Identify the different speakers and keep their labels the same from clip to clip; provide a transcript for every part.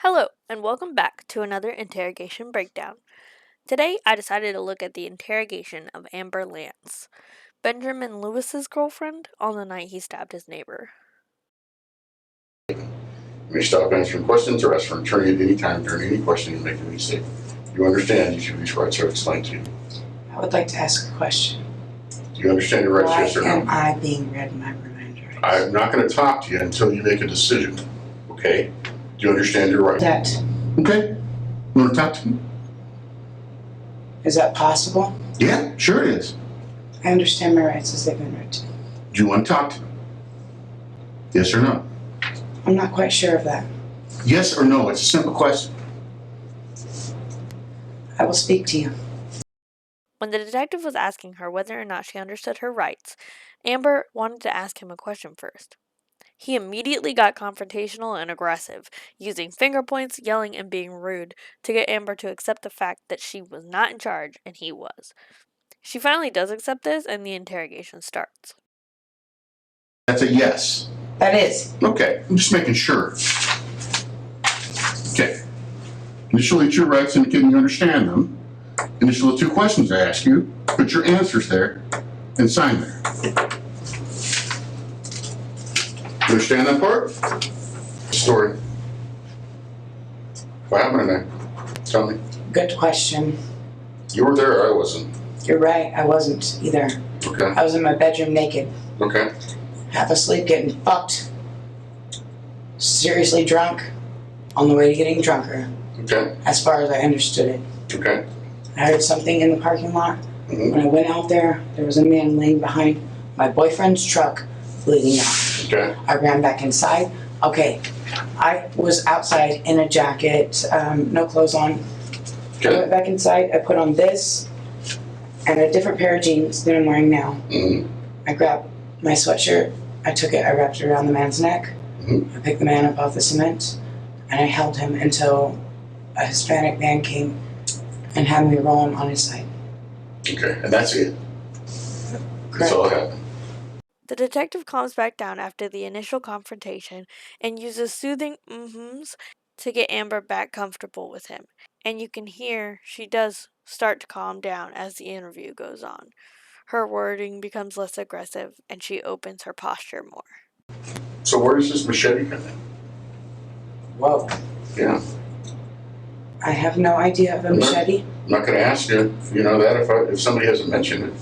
Speaker 1: Hello, and welcome back to another interrogation breakdown. Today, I decided to look at the interrogation of Amber Lance, Benjamin Lewis's girlfriend, on the night he stabbed his neighbor.
Speaker 2: You may stop answering questions or ask for an attorney at any time during any question you make of any statement. You understand each of these rights are explained to you.
Speaker 3: I would like to ask a question.
Speaker 2: Do you understand your rights, yes or no?
Speaker 3: Why am I being read my revenge rights?
Speaker 2: I'm not going to talk to you until you make a decision, okay? Do you understand your rights?
Speaker 3: That,
Speaker 2: Okay. You want to talk to me?
Speaker 3: is that possible?
Speaker 2: Yeah, sure it is.
Speaker 3: I understand my rights as they've been read to me.
Speaker 2: Do you want to talk to me? Yes or no?
Speaker 3: I'm not quite sure of that.
Speaker 2: Yes or no? It's a simple question.
Speaker 3: I will speak to you.
Speaker 1: When the detective was asking her whether or not she understood her rights, Amber wanted to ask him a question first. He immediately got confrontational and aggressive, using finger points, yelling, and being rude to get Amber to accept the fact that she was not in charge and he was. She finally does accept this, and the interrogation starts.
Speaker 2: That's a yes.
Speaker 3: That is.
Speaker 2: Okay, I'm just making sure. Okay. Initially, it's your rights indicating you understand them. Initial the two questions I ask you, put your answers there, and sign there. Understand that part? Story. What happened tonight? Tell me.
Speaker 3: Good question.
Speaker 2: You were there, I wasn't.
Speaker 3: You're right, I wasn't either.
Speaker 2: Okay.
Speaker 3: I was in my bedroom naked,
Speaker 2: Okay.
Speaker 3: half asleep, getting fucked, seriously drunk, on the way to getting drunker,
Speaker 2: Okay.
Speaker 3: as far as I understood it.
Speaker 2: Okay.
Speaker 3: I heard something in the parking lot.
Speaker 2: Mm-hmm.
Speaker 3: When I went out there was a man laying behind my boyfriend's truck, bleeding out.
Speaker 2: Okay.
Speaker 3: I ran back inside. Okay, I was outside in a jacket, no clothes on. I
Speaker 2: Okay.
Speaker 3: went back inside, I put on this and a different pair of jeans than I'm wearing now.
Speaker 2: Mm-hmm.
Speaker 3: I grabbed my sweatshirt, I took it, I wrapped it around the man's neck.
Speaker 2: Mm-hmm.
Speaker 3: I picked the man up off the cement and I held him until a Hispanic man came and had me rolling on his side.
Speaker 2: Okay. And that's it.
Speaker 3: Correct.
Speaker 2: That's all that happened.
Speaker 1: The detective calms back down after the initial confrontation and uses soothing mm-hms to get Amber back comfortable with him. And you can hear she does start to calm down as the interview goes on. Her wording becomes less aggressive and she opens her posture more.
Speaker 2: So where does this machete come in?
Speaker 3: Whoa.
Speaker 2: Yeah.
Speaker 3: I have no idea of a machete.
Speaker 2: I'm not going to ask you if you know that if somebody hasn't mentioned it.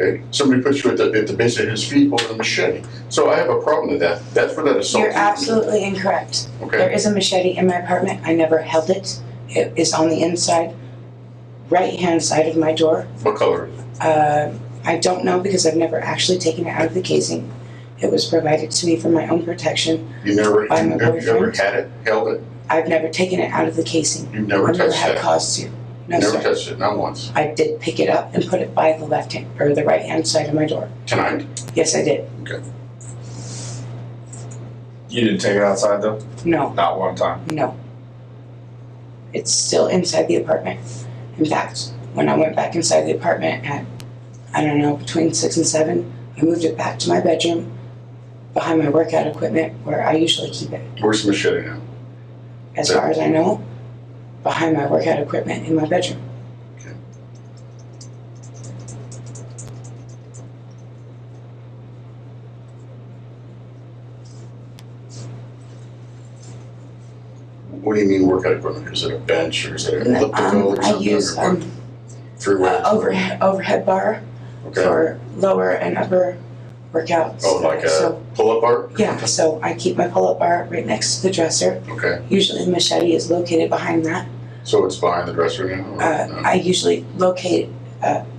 Speaker 2: Okay, somebody puts you at the base of his feet holding a machete. So I have a problem with that. That's for that assault.
Speaker 3: You're absolutely incorrect.
Speaker 2: Okay.
Speaker 3: There is a machete in my apartment. I never held it. It is on the inside, right-hand side of my door.
Speaker 2: What color is it?
Speaker 3: I don't know because I've never actually taken it out of the casing. It was provided to me for my own protection.
Speaker 2: You never,
Speaker 3: by my
Speaker 2: have you ever
Speaker 3: boyfriend.
Speaker 2: had it, held it?
Speaker 3: I've never taken it out of the casing.
Speaker 2: You've never
Speaker 3: I've never
Speaker 2: touched
Speaker 3: had
Speaker 2: it?
Speaker 3: cause to. No,
Speaker 2: Never
Speaker 3: sir.
Speaker 2: touched it, not once.
Speaker 3: I did pick it up and put it by the left hand or the right hand side of my door.
Speaker 2: Tonight?
Speaker 3: Yes, I did.
Speaker 2: Okay.
Speaker 4: You didn't take it outside though?
Speaker 3: No,
Speaker 4: Not one time.
Speaker 3: no. It's still inside the apartment. In fact, when I went back inside the apartment at, I don't know, between 6 and 7, I moved it back to my bedroom behind my workout equipment where I usually keep it.
Speaker 2: Where's the machete now?
Speaker 3: As far as I know, behind my workout equipment in my bedroom.
Speaker 2: Okay. What do you mean workout equipment? Is it a bench or is it an elliptical or
Speaker 3: I
Speaker 2: something?
Speaker 3: use
Speaker 2: or what? Three weights?
Speaker 3: overhead bar
Speaker 2: Okay.
Speaker 3: for lower and upper workouts.
Speaker 2: Oh, like a
Speaker 3: So,
Speaker 2: pull-up bar?
Speaker 3: yeah, so I keep my pull-up bar right next to the dresser.
Speaker 2: Okay.
Speaker 3: Usually the machete is located behind that.
Speaker 2: So it's behind the dresser now? Or no?
Speaker 3: I usually locate,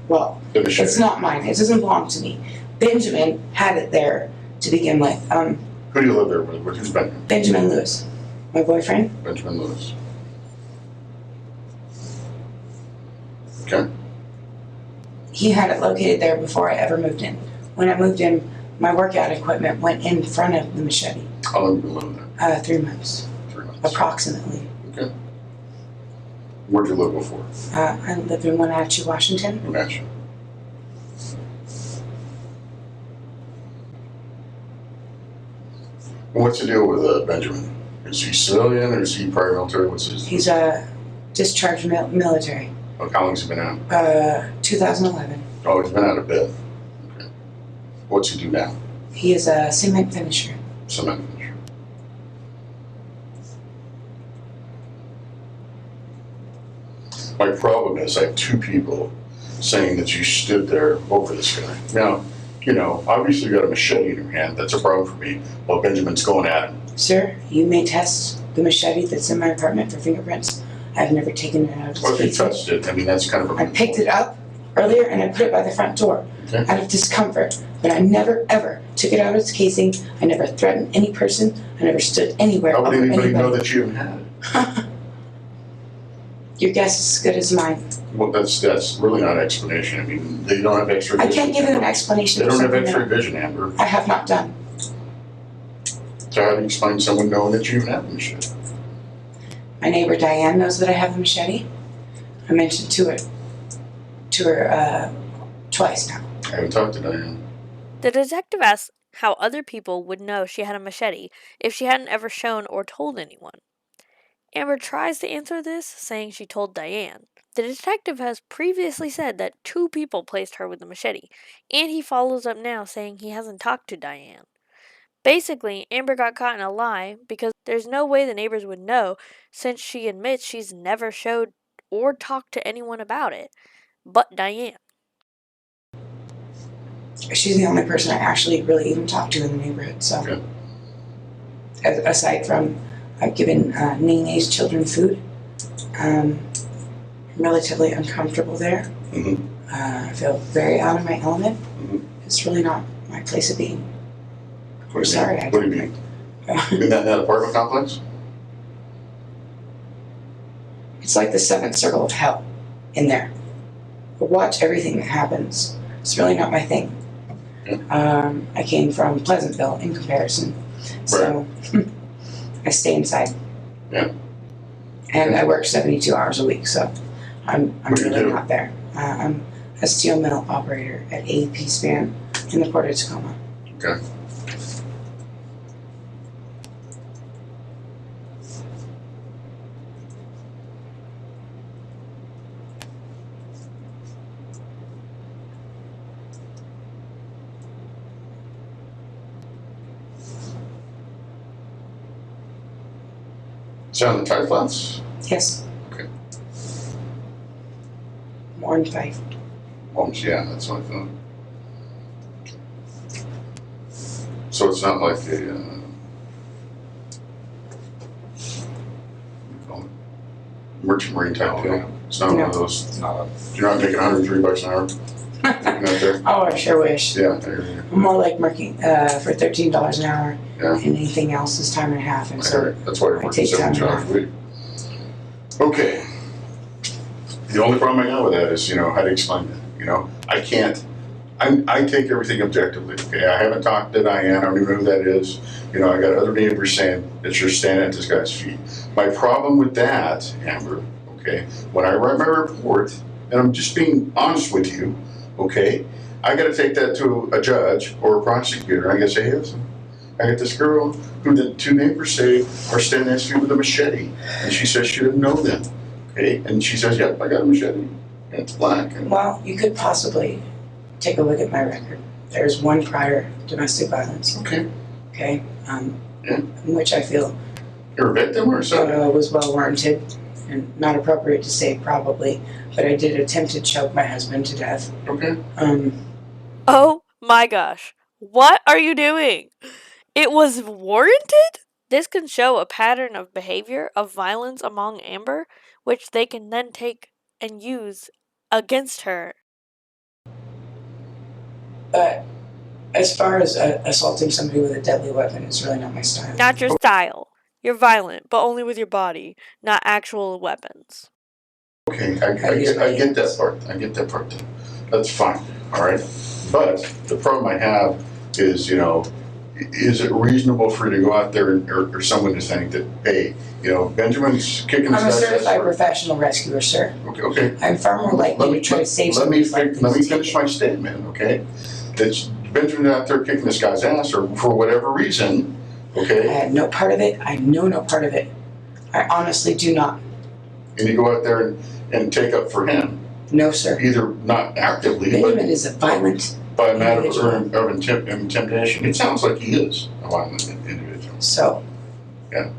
Speaker 3: well,
Speaker 2: The machete.
Speaker 3: it's not mine. It doesn't belong to me. Benjamin had it there to begin with.
Speaker 2: Who do you live there with? Who's Benjamin?
Speaker 3: Benjamin Lewis, my boyfriend.
Speaker 2: Benjamin Lewis. Okay.
Speaker 3: He had it located there before I ever moved in. When I moved in, my workout equipment went in front of the machete.
Speaker 2: How long have you been living there?
Speaker 3: 3 months,
Speaker 2: 3 months.
Speaker 3: approximately.
Speaker 2: Okay. Where'd you live before?
Speaker 3: I live in Wenatchee, Washington.
Speaker 2: In Nashville. What's the deal with Benjamin? Is he civilian or is he prior military? What's his?
Speaker 3: He's a discharged military.
Speaker 2: How long's he been out?
Speaker 3: 2011.
Speaker 2: Oh, he's been out a bit. Okay. What's he do now?
Speaker 3: He is a cement finisher.
Speaker 2: Cement finisher. My problem is I have two people saying that you stood there over this guy. Now, you know, obviously you got a machete in your hand. That's a problem for me. While Benjamin's going at him.
Speaker 3: Sir, you may test the machete that's in my apartment for fingerprints. I've never taken it out of its
Speaker 2: Well, if you
Speaker 3: casing.
Speaker 2: touched it, I mean, that's kind of a...
Speaker 3: I picked it up earlier and I put it by the front door
Speaker 2: Okay.
Speaker 3: out of discomfort. But I never ever took it out of its casing. I never threatened any person. I never stood anywhere
Speaker 2: How would
Speaker 3: over
Speaker 2: anybody know
Speaker 3: anybody.
Speaker 2: that you even had it?
Speaker 3: Your guess is as good as mine.
Speaker 2: Well, that's really not an explanation. I mean, they don't have X-ray
Speaker 3: I
Speaker 2: vision.
Speaker 3: can't give you an explanation
Speaker 2: They
Speaker 3: for
Speaker 2: don't have
Speaker 3: something
Speaker 2: X-ray
Speaker 3: that
Speaker 2: vision, Amber.
Speaker 3: I have not done.
Speaker 2: So how do you explain someone knowing that you even have a machete?
Speaker 3: My neighbor Diane knows that I have a machete. I mentioned to her twice now.
Speaker 2: I haven't talked to Diane.
Speaker 1: The detective asked how other people would know she had a machete if she hadn't ever shown or told anyone. Amber tries to answer this, saying she told Diane. The detective has previously said that 2 people placed her with the machete, and he follows up now saying he hasn't talked to Diane. Basically, Amber got caught in a lie because there's no way the neighbors would know since she admits she's never showed or talked to anyone about it, but Diane.
Speaker 3: She's the only person I actually really even talked to in the neighborhood. So,
Speaker 2: Okay.
Speaker 3: aside from I've given Nene's children food, I'm relatively uncomfortable there.
Speaker 2: Mm-hmm.
Speaker 3: I feel very out of my element.
Speaker 2: Mm-hmm.
Speaker 3: It's really not my place of being.
Speaker 2: What do you
Speaker 3: Sorry,
Speaker 2: mean?
Speaker 3: I
Speaker 2: What do you mean? In that apartment complex?
Speaker 3: It's like the seventh circle of hell in there. But watch everything that happens. It's really not my thing.
Speaker 2: Yeah.
Speaker 3: I came from Pleasantville in comparison, so I stay inside.
Speaker 2: Yeah.
Speaker 3: And I work 72 hours a week, so I'm
Speaker 2: What do you
Speaker 3: really
Speaker 2: do?
Speaker 3: not there. I'm a steel mill operator at AEP Span in the Port of Tacoma.
Speaker 2: Okay. Is that on the tie flats?
Speaker 3: Yes.
Speaker 2: Okay.
Speaker 3: More than 5.
Speaker 2: Yeah, that's what I thought. So it's not like a, what do you call it? Merchant Marine type deal? It's not one of those,
Speaker 4: It's not a,
Speaker 2: you're not making $103 an hour? Working out there?
Speaker 3: Oh, I sure wish.
Speaker 2: Yeah, there you
Speaker 3: I'm more like working for $13 an hour,
Speaker 2: Yeah.
Speaker 3: and anything else is time and a half. And
Speaker 2: go.
Speaker 3: so
Speaker 2: That's why you're
Speaker 3: I
Speaker 2: working
Speaker 3: take time
Speaker 2: 72 hours
Speaker 3: off.
Speaker 2: a week. Okay. The only problem I got with that is, how to explain it, I can't, I take everything objectively, okay? I haven't talked to Diane, I don't even know who that is. I got other neighbors saying that you're standing at this guy's feet. My problem with that, Amber, okay, when I write my report, and I'm just being honest with you, okay, I gotta take that to a judge or a prosecutor. I gotta say, yes, I got this girl who the 2 neighbors say are standing next to you with a machete, and she says she didn't know them, okay? And she says, yep, I got a machete, and it's black. And
Speaker 3: Well, you could possibly take a look at my record. There's 1 prior domestic violence,
Speaker 2: okay,
Speaker 3: okay,
Speaker 2: Yeah.
Speaker 3: in which I feel
Speaker 2: you're a victim or something?
Speaker 3: was well warranted and not appropriate to say probably, but I did attempt to choke my husband to death.
Speaker 2: Okay.
Speaker 1: Oh my gosh. What are you doing? It was warranted? This can show a pattern of behavior of violence among Amber, which they can then take and use against her.
Speaker 3: But as far as assaulting somebody with a deadly weapon, it's really not my style.
Speaker 1: Not your style. You're violent, but only with your body, not actual weapons.
Speaker 2: Okay, I get that part. I get that part too. That's fine, all right? But the problem I have is, is it reasonable for you to go out there or someone to think that, hey, Benjamin's kicking this
Speaker 3: I'm a
Speaker 2: guy's
Speaker 3: certified
Speaker 2: ass?
Speaker 3: professional rescuer, sir.
Speaker 2: Okay.
Speaker 3: I'm far more likely to try to save
Speaker 2: let me
Speaker 3: somebody.
Speaker 2: let me finish my statement, okay? That Benjamin's out there kicking this guy's ass, or for whatever reason,
Speaker 3: I
Speaker 2: okay?
Speaker 3: had no part of it. I know no part of it. I honestly do not.
Speaker 2: And you go out there and take up for him,
Speaker 3: No, sir.
Speaker 2: either not actively,
Speaker 3: Benjamin is a violent
Speaker 2: by a matter
Speaker 3: individual.
Speaker 2: of intimidation. It sounds like he is a violent individual.
Speaker 3: So,
Speaker 2: Yeah.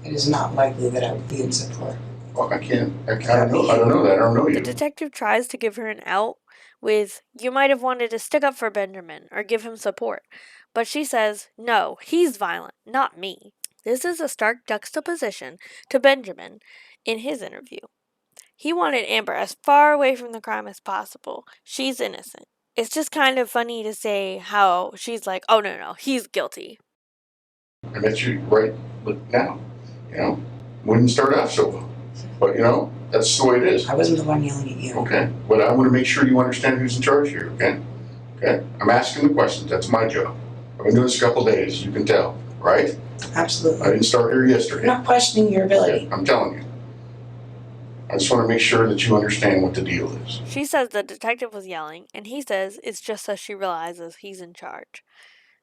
Speaker 3: it is not likely that I would be in support.
Speaker 2: Well, I don't know. I don't know that. I don't know
Speaker 1: The
Speaker 2: you.
Speaker 1: detective tries to give her an out with, "You might have wanted to stick up for Benjamin or give him support." But she says, "No, he's violent, not me." This is a stark juxtaposition to Benjamin in his interview. He wanted Amber as far away from the crime as possible. She's innocent. It's just kind of funny to say how she's like, "Oh, no, he's guilty."
Speaker 2: I met you right now. You know, wouldn't start off so well, but you know that's the way it is.
Speaker 3: I wasn't the one yelling at you.
Speaker 2: Okay, but I want to make sure you understand who's in charge here. Okay, okay. I'm asking the questions. That's my job. I've been doing this a couple days. You can tell, right?
Speaker 3: Absolutely.
Speaker 2: I didn't start here
Speaker 3: I'm
Speaker 2: yesterday.
Speaker 3: not questioning your ability.
Speaker 2: Okay, I'm telling you. I just want to make sure that you understand what the deal is.
Speaker 1: She says the detective was yelling, and he says it's just so she realizes he's in charge.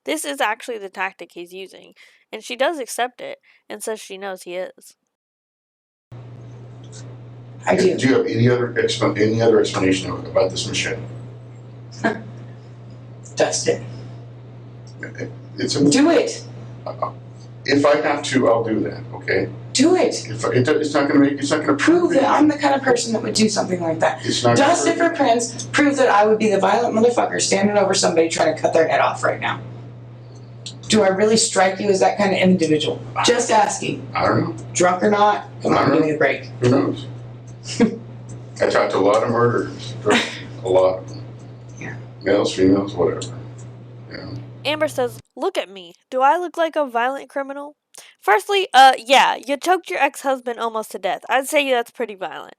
Speaker 1: This is actually the tactic he's using, and she does accept it and says she knows he is.
Speaker 3: I do.
Speaker 2: Do you have any other explanation about this machete?
Speaker 3: Dust it.
Speaker 2: It's a.
Speaker 3: Do it.
Speaker 2: If I have to, I'll do that. Okay.
Speaker 3: Do it.
Speaker 2: It's not going to make. It's not going to
Speaker 3: Prove that I'm the kind of person that would do something like that.
Speaker 2: It's not.
Speaker 3: Dust it for prints. Prove that I would be the violent motherfucker standing over somebody trying to cut their head off right now. Do I really strike you as that kind of individual? Just asking.
Speaker 2: I don't know.
Speaker 3: Drunk or not? Come on, give me a break.
Speaker 2: Who knows? I talked to a lot of murderers. A lot of them.
Speaker 3: Yeah.
Speaker 2: Males, females, whatever. Yeah.
Speaker 1: Amber says, "Look at me. Do I look like a violent criminal?" Firstly, yeah, you choked your ex-husband almost to death. I'd say that's pretty violent.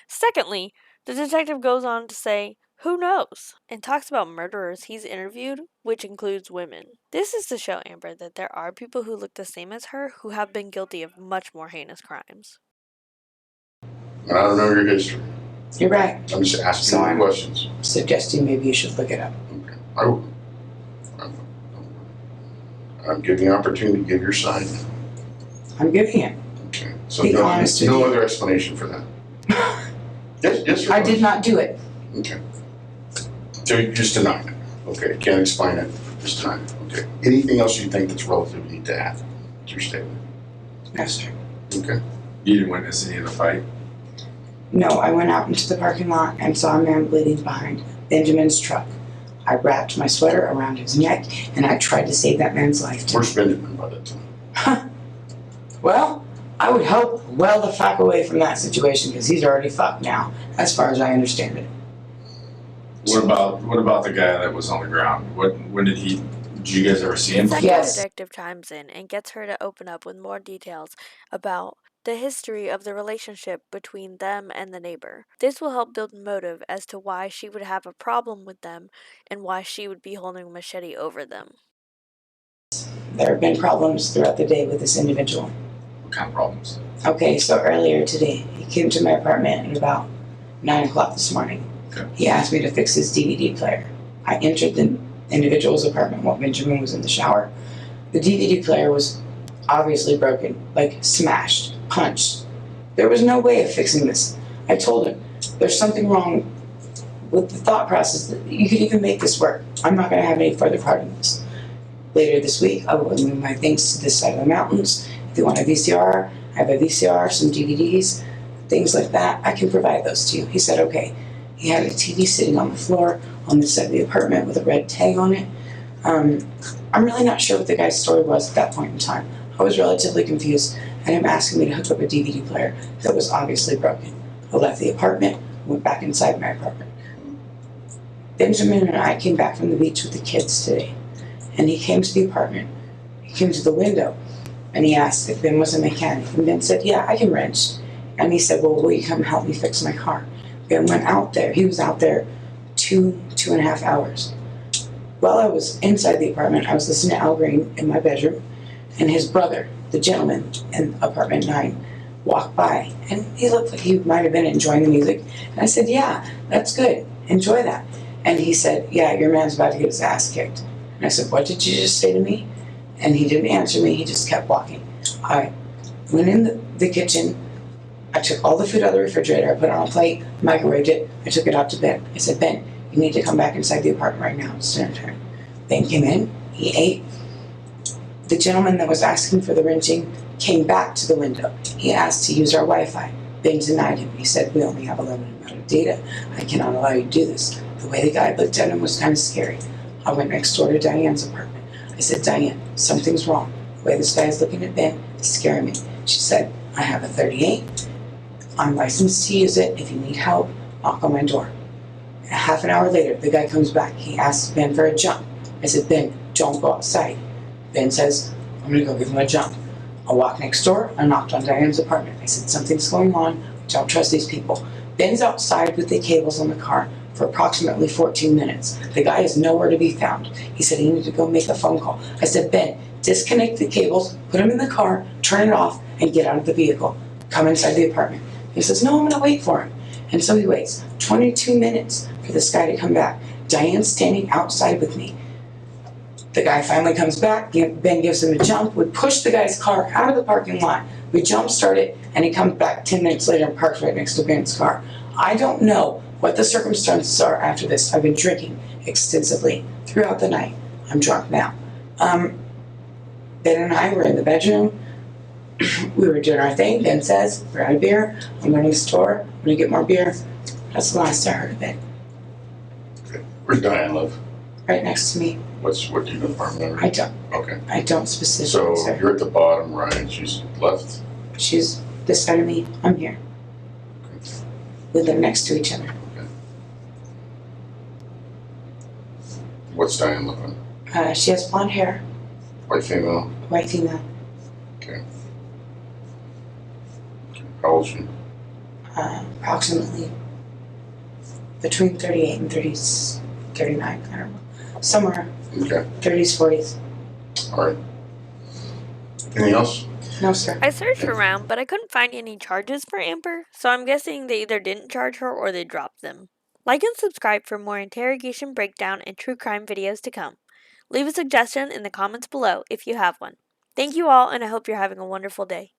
Speaker 1: Secondly, the detective goes on to say, "Who knows?" and talks about murderers he's interviewed, which includes women. This is to show Amber that there are people who look the same as her who have been guilty of much more heinous crimes.
Speaker 2: And I don't know your history.
Speaker 3: You're right.
Speaker 2: I'm just asking
Speaker 3: So
Speaker 2: you
Speaker 3: I'm
Speaker 2: questions.
Speaker 3: suggesting maybe you should look it up.
Speaker 2: Okay. I will. I'm giving you an opportunity to give your side.
Speaker 3: I'm giving it.
Speaker 2: Okay. So
Speaker 3: Be
Speaker 2: no,
Speaker 3: honest with
Speaker 2: no
Speaker 3: you.
Speaker 2: other explanation for that. Yes. Or
Speaker 3: I
Speaker 2: no?
Speaker 3: did not do it.
Speaker 2: Okay. So you just deny it. Okay. Can't explain it. Just deny it. Okay. Anything else you think that's relevant you need to add to your statement?
Speaker 3: No, sir.
Speaker 2: Okay.
Speaker 4: You didn't witness any of the fight?
Speaker 3: No, I went out into the parking lot and saw a man bleeding behind Benjamin's truck. I wrapped my sweater around his neck and I tried to save that man's life.
Speaker 2: Where's Benjamin by that time?
Speaker 3: Well, I would help well the fuck away from that situation because he's already fucked now, as far as I understand it.
Speaker 4: What about the guy that was on the ground? Did you guys ever see him?
Speaker 1: The second
Speaker 3: Yes.
Speaker 1: detective chimes in and gets her to open up with more details about the history of the relationship between them and the neighbor. This will help build motive as to why she would have a problem with them and why she would be holding a machete over them.
Speaker 3: There have been problems throughout the day with this individual.
Speaker 4: What kind of problems?
Speaker 3: Okay, so earlier today, he came to my apartment at about 9 o'clock this morning.
Speaker 4: Okay.
Speaker 3: He asked me to fix his DVD player. I entered the individual's apartment while Benjamin was in the shower. The DVD player was obviously broken, like smashed, punched. There was no way of fixing this. I told him, there's something wrong with the thought process that you could even make this work. I'm not going to have any further part in this. Later this week, I will move my things to this side of the mountains. If you want a VCR, I have a VCR, some DVDs, things like that. I can provide those to you. He said, okay. He had a TV sitting on the floor on this side of the apartment with a red tag on it. I'm really not sure what the guy's story was at that point in time. I was relatively confused and him asking me to hook up a DVD player that was obviously broken. I left the apartment, went back inside my apartment. Benjamin and I came back from the beach with the kids today, and he came to the apartment. He came to the window, and he asked if Ben was a mechanic, and Ben said, yeah, I can wrench. And he said, well, will you come help me fix my car? Ben went out there. He was out there 2.5 hours. While I was inside the apartment, I was listening to Al Green in my bedroom, and his brother, the gentleman in apartment 9, walked by, and he looked like he might have been enjoying the music. And I said, yeah, that's good. Enjoy that. And he said, yeah, your man's about to get his ass kicked. And I said, what did you just say to me? And he didn't answer me, he just kept walking. I went in the kitchen, I took all the food out of the refrigerator, I put it on a plate, microwaved it, I took it out to Ben. I said, Ben, you need to come back inside the apartment right now, it's dinner time. Ben came in, he ate. The gentleman that was asking for the wrenching came back to the window. He asked to use our Wi-Fi. Ben denied him. He said, we only have a limited amount of data. I cannot allow you to do this. The way the guy looked at him was kind of scary. I went next door to Diane's apartment. I said, Diane, something's wrong. The way this guy is looking at Ben is scaring me. She said, I have a 38. I'm licensed to use it. If you need help, knock on my door. A half an hour later, the guy comes back. He asks Ben for a jump. I said, Ben, don't go outside. Ben says, I'm gonna go give him a jump. I walked next door, I knocked on Diane's apartment. I said, something's going on, don't trust these people. Ben's outside with the cables on the car for approximately 14 minutes. The guy is nowhere to be found. He said he needed to go make a phone call. I said, Ben, disconnect the cables, put them in the car, turn it off, and get out of the vehicle. Come inside the apartment. He says, no, I'm gonna wait for him. And so he waits 22 minutes for this guy to come back. Diane's standing outside with me. The guy finally comes back, Ben gives him a jump, we push the guy's car out of the parking lot, we jump start it, and he comes back 10 minutes later and parks right next to Ben's car. I don't know what the circumstances are after this. I've been drinking extensively throughout the night. I'm drunk now. Ben and I were in the bedroom. We were doing our thing. Ben says, we're out of beer. I'm going to the store. I'm going to get more beer. That's the last I heard of it.
Speaker 2: Okay. Where's Diane live?
Speaker 3: Right next to me.
Speaker 2: What do you know the apartment number?
Speaker 3: I don't.
Speaker 2: Okay.
Speaker 3: I don't specifically,
Speaker 2: So
Speaker 3: sir.
Speaker 2: you're at the bottom right, she's left?
Speaker 3: She's this side of me. I'm here.
Speaker 2: Okay.
Speaker 3: We live next to each other.
Speaker 2: Okay. What's Diane looking?
Speaker 3: She has blonde hair,
Speaker 2: White female?
Speaker 3: white female,
Speaker 2: Okay. How old is she?
Speaker 3: approximately between 38 and 39, I don't know. Somewhere
Speaker 2: Okay.
Speaker 3: 30s, 40s.
Speaker 2: All right. Anything else?
Speaker 3: No, sir.
Speaker 1: I searched around, but I couldn't find any charges for Amber, so I'm guessing they either didn't charge her or they dropped them. Like and subscribe for more interrogation breakdown and true crime videos to come. Leave a suggestion in the comments below if you have one. Thank you all, and I hope you're having a wonderful day.